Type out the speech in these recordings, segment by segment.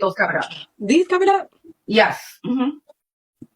Those covered up. These covered up? Yes.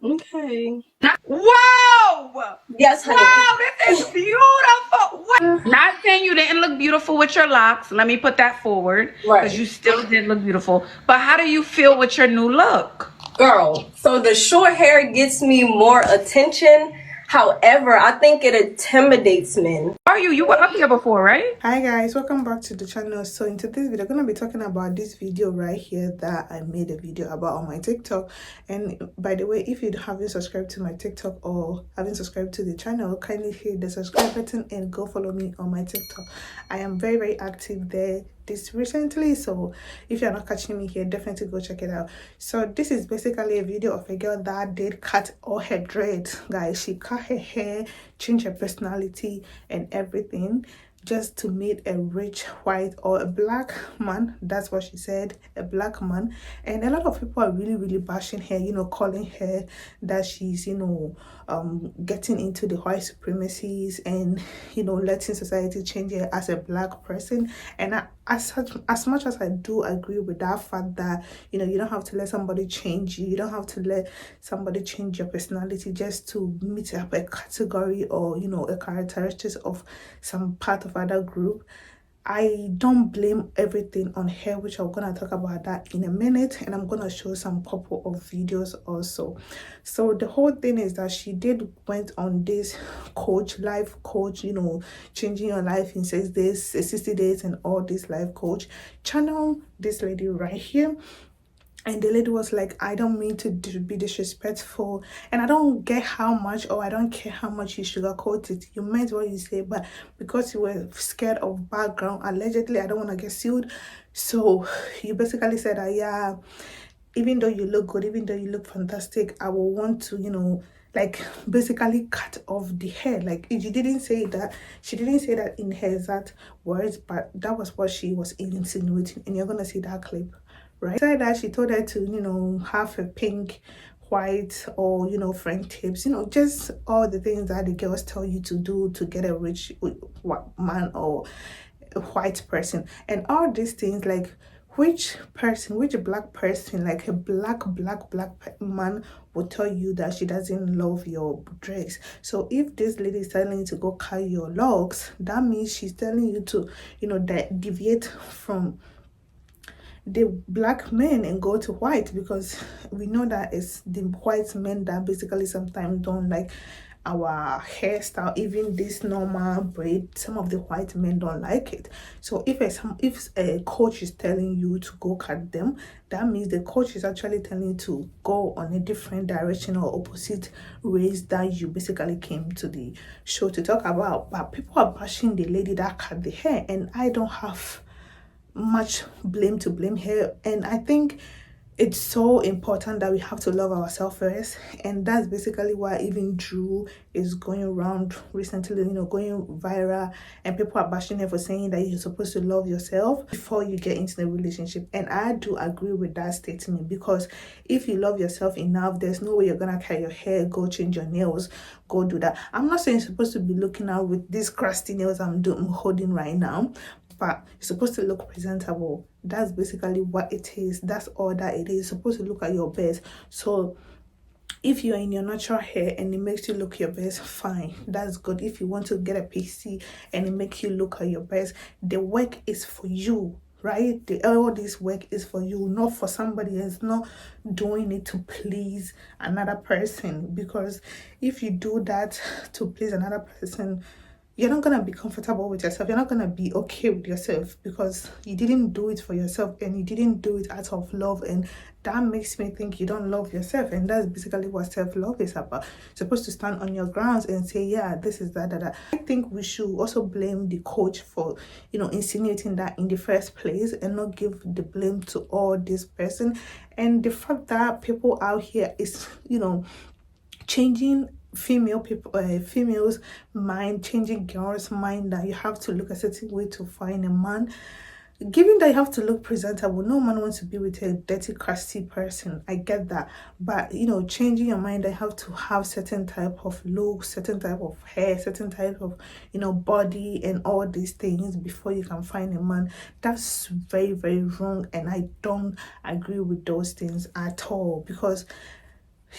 Okay. Whoa! Yes, honey. Wow, this is beautiful. What? Not saying you didn't look beautiful with your locks. Let me put that forward. Right. Because you still did look beautiful. But how do you feel with your new look? Girl, so the short hair gets me more attention. However, I think it intimidates men. Are you? You were up here before, right? Hi guys, welcome back to the channel. So in today's video, I'm going to be talking about this video right here that I made a video about on my TikTok. And by the way, if you haven't subscribed to my TikTok or haven't subscribed to the channel, kindly hit the subscribe button and go follow me on my TikTok. I am very active there this recently, so if you're not catching me here, definitely go check it out. So this is basically a video of a girl that did cut all her dreads, guys. She cut her hair, changed her personality and everything, just to meet a rich white or a black man. That's what she said, a black man. And a lot of people are really bashing her, calling her that she's getting into the white supremacies and letting society change her as a black person. And as much as I do agree with that fact that you don't have to let somebody change you, you don't have to let somebody change your personality just to meet up a category or a characteristics of some part of other group. I don't blame everything on her, which I'm gonna talk about that in a minute, and I'm gonna show some couple of videos also. So the whole thing is that she went on this life coach, changing your life in 6 days, 60 days, and all this life coach channel. This lady right here. And the lady was like, I don't mean to be disrespectful, and I don't get how much, or I don't care how much you sugarcoat it. You meant what you say, but because you were scared of background, allegedly, I don't want to get sued. So you basically said that, yeah, even though you look good, even though you look fantastic, I will want to, like basically cut off the hair. Like she didn't say that in her exact words, but that was what she was insinuating, and you're gonna see that clip. Right, said that she told her to have a pink, white, or front tips, just all the things that the girls tell you to do to get a rich man or a white person. And all these things, like which black person, like a black man, will tell you that she doesn't love your dress? So if this lady is telling you to go cut your locks, that means she's telling you to deviate from the black men and go to white, because we know that it's the white men that basically sometimes don't like our hairstyle. Even this normal braid, some of the white men don't like it. So if a coach is telling you to go cut them, that means the coach is actually telling you to go on a different direction or opposite race that you basically came to the show to talk about. But people are bashing the lady that cut the hair, and I don't have much blame to blame here. And I think it's so important that we have to love ourselves first, and that's basically why even Drew is going around recently, going viral, and people are bashing her for saying that you're supposed to love yourself before you get into the relationship. And I do agree with that statement, because if you love yourself enough, there's no way you're gonna cut your hair, go change your nails, go do that. I'm not saying you're supposed to be looking out with these crusty nails I'm holding right now, but you're supposed to look presentable. That's basically what it is. That's all that it is. You're supposed to look at your best. So if you're in your natural hair and it makes you look your best, fine, that's good. If you want to get a PC and it makes you look at your best, the work is for you, right? All this work is for you, not for somebody else. Not doing it to please another person, because if you do that to please another person, you're not gonna be comfortable with yourself. You're not gonna be okay with yourself, because you didn't do it for yourself and you didn't do it out of love. And that makes me think you don't love yourself. And that's basically what self-love is about. You're supposed to stand on your grounds and say, yeah, this is that. I think we should also blame the coach for insinuating that in the first place, and not give the blame to all this person. And the fact that people out here is changing females mind, changing girls mind, that you have to look a certain way to find a man. given that you have to look presentable, no man wants to be with a dirty, crusty person. I get that. But you know, changing your mind, I have to have certain type of look, certain type of hair, certain type of, you know, body and all these things before you can find a man. That's very, very wrong, and I don't agree with those things at all, because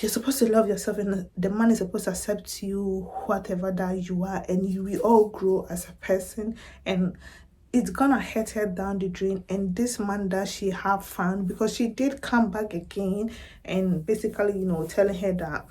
you're supposed to love yourself, and the man is supposed to accept you, whatever that you are, and you will all grow as a person, and it's gonna hurt her down the drain. And this man that she have found, because she did come back again and basically, you know, telling her that,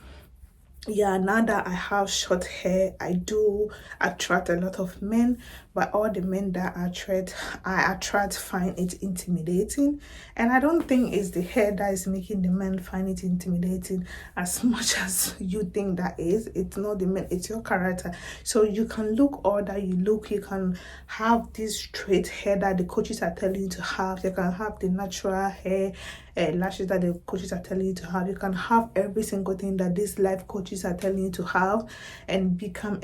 yeah, now that I have short hair, I do attract a lot of men, but all the men that I attract find it intimidating. And I don't think it's the hair that is making the men find it intimidating as much as you think that is. It's not the men, it's your character. So you can look all that you look, you can have this straight hair that the coaches are telling you to have, you can have the natural hair, lashes that the coaches are telling you to have, you can have every single thing that these life coaches are telling you to have, and become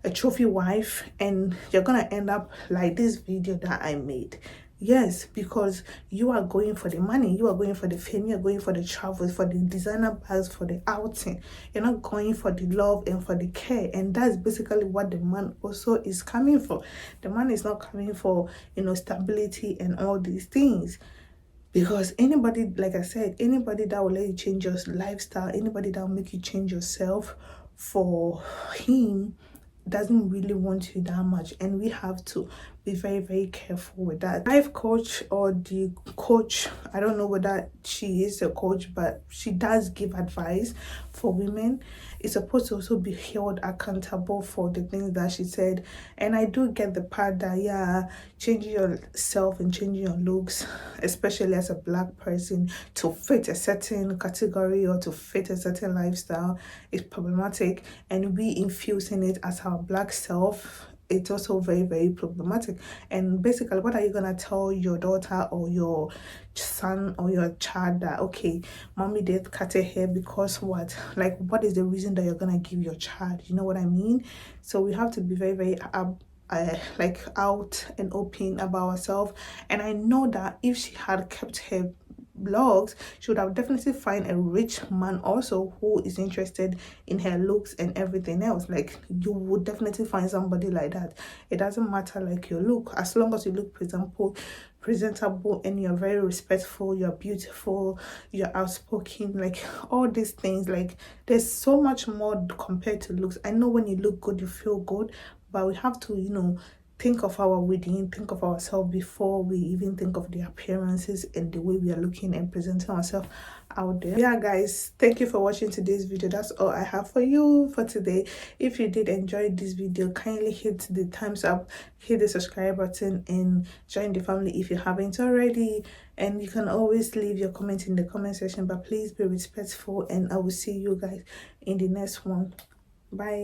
a trophy wife, and you're gonna end up like this video that I made. Yes, because you are going for the money, you are going for the fame, you're going for the travels, for the designer bags, for the outing. You're not going for the love and for the care. And that's basically what the man also is coming for. The man is not coming for, you know, stability and all these things. Because anybody, like I said, anybody that will let you change your lifestyle, anybody that will make you change yourself for him, doesn't really want you that much. And we have to be very, very careful with that. Life coach or the coach, I don't know whether she is a coach, but she does give advice for women. It's supposed to also be held accountable for the things that she said. And I do get the part that, yeah, changing yourself and changing your looks, especially as a black person, to fit a certain category or to fit a certain lifestyle is problematic. And we infusing it as our black self, it's also very, very problematic. And basically, what are you gonna tell your daughter or your son or your child that, okay, mommy did cut her hair because what? Like, what is the reason that you're gonna give your child? You know what I mean? So we have to be very, very like out and open about ourselves. And I know that if she had kept her blogs, she would have definitely find a rich man also who is interested in her looks and everything else. Like, you would definitely find somebody like that. It doesn't matter like your look, as long as you look presentable and you're very respectful, you're beautiful, you're outspoken, like all these things. Like, there's so much more compared to looks. I know when you look good, you feel good, but we have to, you know, think of our within, think of ourselves before we even think of the appearances and the way we are looking and presenting ourselves out there. Yeah guys, thank you for watching today's video. That's all I have for you for today. If you did enjoy this video, kindly hit the thumbs up, hit the subscribe button, and join the family if you haven't already. And you can always leave your comment in the comment section, but please be respectful, and I will see you guys in the next one. Bye.